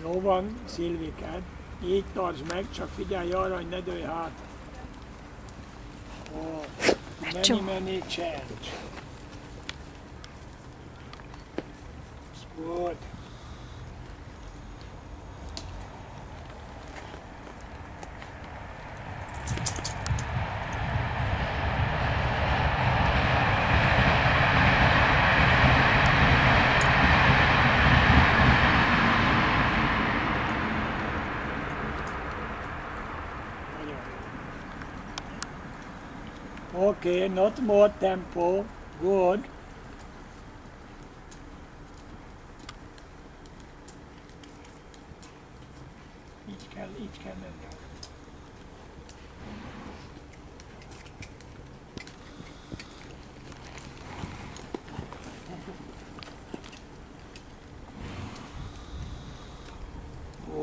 Jó van, Szilviked. Így tartsd meg, csak figyelj arra, hogy ne dőlj hátra. Ó, many change. Good. Okay, not more tempo. Good. Így kell menni.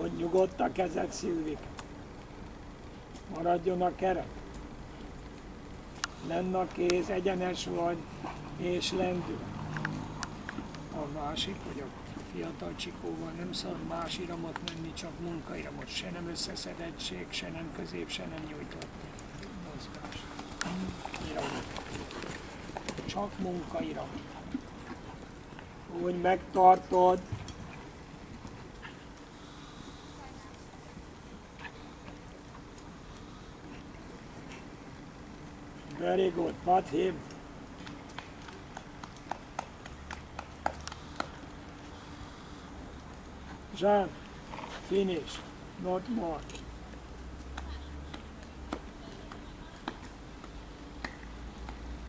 Úgy nyugodt a kezed, Szilvik. Maradjon a keret. Lenn a kéz, egyenes vagy, és lendül. A másik, hogy a fiatal csikóval nem szabad más iramot menni, csak munkairamot. Se nem összeszedettség, se nem közép, se nem nyújtott mozgás. Iramot. Csak munkairam. Úgy megtartod. Very good, pat him. Jean, finish, not more.